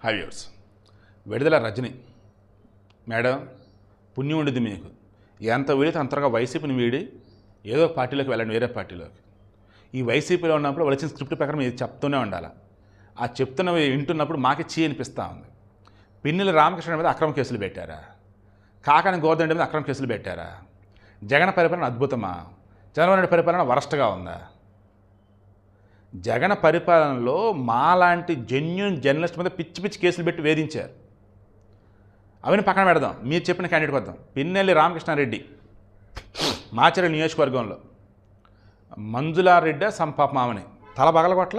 Hi viewers. విడుదల Rajani madam పుణ్యం ఉండిద్ది మీకు. ఎంత వీడితే అంతగా వైసీపీని వీడి ఏదో పార్టీలోకి వెళ్ళండి, వేరే పార్టీలోకి. ఈ వైసీపీలో ఉన్నప్పుడు వాళ్ళు ఇచ్చిన స్క్రిప్ట్ ప్రకారం ఇది చెప్తూనే ఉండాలి. ఆ చెప్తున్నవి వింటున్నప్పుడు మాకే చీ అనిపిస్తూ ఉంది. పిన్నెల రామకృష్ణ మీద అక్రమ కేసులు పెట్టారా? కాకాని గోవర్ధన్ మీద అక్రమ కేసులు పెట్టారా? జగన్ పరిపాలన అద్భుతమా? చంద్రబాబు నాయుడు పరిపాలన వరస్ట్గా ఉందా? జగన్ పరిపాలనలో మాలాంటి జెన్యూన్ జర్నలిస్ట్ మీద పిచ్చి పిచ్చి కేసులు పెట్టి వేధించారు. అవన్నీ పక్కన పెడదాం. మీరు చెప్పిన క్యాండిడేట్ వద్దాం. పిన్నెల్లి రామకృష్ణారెడ్డి మాచర్ల నియోజకవర్గంలో మంజులారెడ్డి సంపాపమామని తల పగలగొట్ల,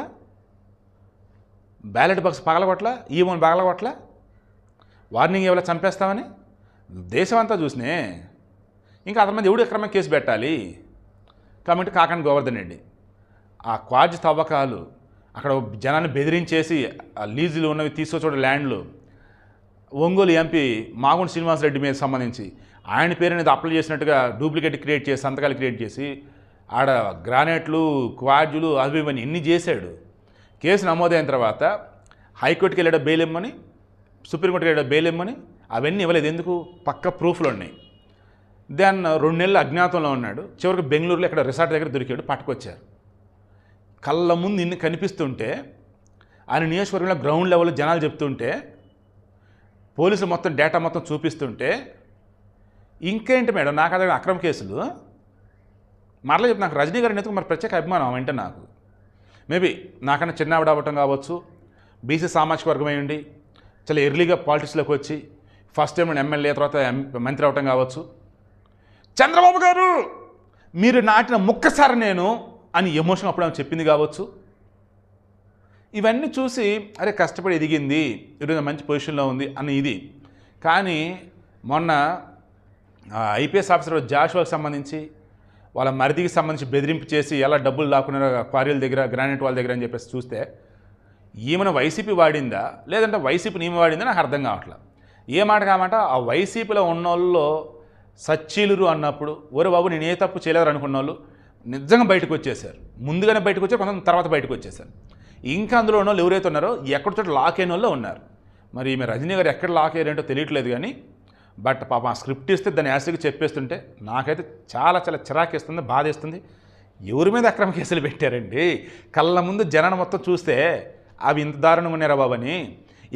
బ్యాలెట్ బాక్స్ పగలగొట్ల, ఈవోని పగలగొట్ల, వార్నింగ్ ఇవ్వాలి చంపేస్తామని దేశం అంతా చూసినే. ఇంకా అతని మీద ఎవడు అక్రమ కేసు పెట్టాలి? కాబట్టి కాకాని గోవర్ధన్ రెడ్డి ఆ క్వాజ్ తవ్వకాలు, అక్కడ జనాన్ని బెదిరించేసి ఆ లీజులు ఉన్నవి తీసుకొచ్చిన ల్యాండ్లు, ఒంగోలు ఎంపీ మాగుంట శ్రీనివాసరెడ్డి మీద సంబంధించి ఆయన పేరు అనేది అప్లై చేసినట్టుగా డూప్లికేట్ క్రియేట్ చేసి సంతకాలు క్రియేట్ చేసి ఆడ గ్రానైట్లు క్వాడ్జులు అవి ఇవన్నీ ఎన్ని చేశాడు. కేసు నమోదైన తర్వాత హైకోర్టుకి వెళ్ళాడు బెయిల్ ఇమ్మని, సుప్రీంకోర్టుకి వెళ్ళాడు బెయిల్ ఇమ్మని, అవన్నీ ఇవ్వలేదు. ఎందుకు? పక్క ప్రూఫ్లు ఉన్నాయి. దెన్ 2 నెలలు అజ్ఞాతంలో ఉన్నాడు. చివరికి బెంగళూరులో ఇక్కడ రిసార్ట్ దగ్గర దొరికాడు, పట్టుకొచ్చారు. కళ్ళ ముందు ఇన్ని కనిపిస్తుంటే, ఆయన నియోజకవర్గంలో గ్రౌండ్ లెవెల్లో జనాలు చెప్తుంటే, పోలీసులు మొత్తం డేటా మొత్తం చూపిస్తుంటే, ఇంకేంటి మేడం నాకు అదే అక్రమ కేసులు? మరలా చెప్పి నాకు రజనీ గారిని ఎందుకు మరి ప్రత్యేక అభిమానం అంటే నాకు మేబీ నాకన్నా చిన్నవిడ అవ్వటం కావచ్చు, బీసీ సామాజిక వర్గం అయ్యండి, చాలా ఎర్లీగా పాలిటిక్స్లోకి వచ్చి ఫస్ట్ టైం ఎమ్మెల్యే తర్వాత మంత్రి అవ్వటం కావచ్చు. చంద్రబాబు గారు మీరు నాటిన ముక్కసారి నేను అని ఎమోషన్ అప్పుడు ఆమె చెప్పింది కావచ్చు. ఇవన్నీ చూసి అరే కష్టపడి ఎదిగింది, ఈరోజు మంచి పొజిషన్లో ఉంది అని ఇది. కానీ మొన్న ఐపీఎస్ ఆఫీసర్ జాషువాకి సంబంధించి వాళ్ళ మరిదికి సంబంధించి బెదిరింపు చేసి ఎలా డబ్బులు లాక్కున్నారో క్వారీల దగ్గర, గ్రానైట్ వాళ్ళ దగ్గర అని చెప్పేసి చూస్తే ఈమెను వైసీపీ వాడిందా లేదంటే వైసీపీని ఈమె వాడిందా నాకు అర్థం కావట్లేదు. ఏ మాట కామాట ఆ వైసీపీలో ఉన్న వాళ్ళలో సచ్చీలురు అన్నప్పుడు ఓరే బాబు నేను ఏ తప్పు చేయలేరు అనుకున్న వాళ్ళు నిజంగా బయటకు వచ్చేసారు. ముందుగానే బయటకు వచ్చారు, కొంత తర్వాత బయటకు వచ్చేసారు. ఇంకా అందులో ఉన్న వాళ్ళు ఎవరైతే ఉన్నారో ఎక్కడ చోట లాక్ అయిన వాళ్ళు ఉన్నారు. మరి ఈమె రజనీ గారు ఎక్కడ లాక్ అయ్యారేంటో తెలియట్లేదు. కానీ బట్ పాపం ఆ స్క్రిప్ట్ ఇస్తే దాన్ని యాసిడ్కి చెప్పేస్తుంటే నాకైతే చాలా చాలా చిరాకేస్తుంది, బాధేస్తుంది. ఎవరి మీద అక్రమ కేసులు పెట్టారండి? కళ్ళ ముందు జనాన్ని మొత్తం చూస్తే అవి ఇంత దారుణంగా ఉన్నారా బాబని,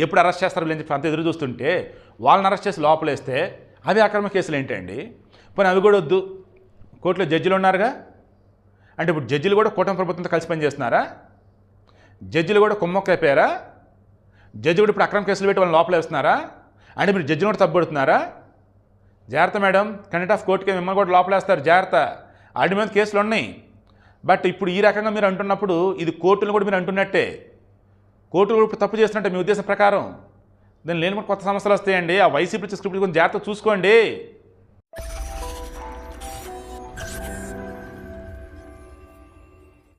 ఎప్పుడు అరెస్ట్ చేస్తారు లేని చెప్పి అంత ఎదురు చూస్తుంటే వాళ్ళని అరెస్ట్ చేసి లోపలేస్తే అవి అక్రమ కేసులు ఏంటండి? పోనీ అవి కూడా వద్దు, కోర్టులో జడ్జిలు ఉన్నారుగా. అంటే ఇప్పుడు జడ్జిలు కూడా కూటమి ప్రభుత్వంతో కలిసి పనిచేస్తున్నారా? జడ్జిలు కూడా కుమ్మక్కైపోయారా? జడ్జి కూడా ఇప్పుడు అక్రమ కేసులు పెట్టి వాళ్ళని లోపలేస్తున్నారా? అంటే మీరు జడ్జిని కూడా తప్పుడుతున్నారా? జాగ్రత్త మేడం, కంటెంట్ ఆఫ్ కోర్టుకి మిమ్మల్ని కూడా లోపలేస్తారు, జాగ్రత్త. వాటి మీద కేసులు ఉన్నాయి. బట్ ఇప్పుడు ఈ రకంగా మీరు అంటున్నప్పుడు ఇది కోర్టులు కూడా మీరు అంటున్నట్టే. కోర్టులు ఇప్పుడు తప్పు చేస్తున్నట్టే మీ ఉద్దేశం ప్రకారం. దాన్ని లేని కొత్త సమస్యలు వస్తాయండి. ఆ వైసీపీ స్క్రిప్ట్ కొంచెం జాగ్రత్త చూసుకోండి.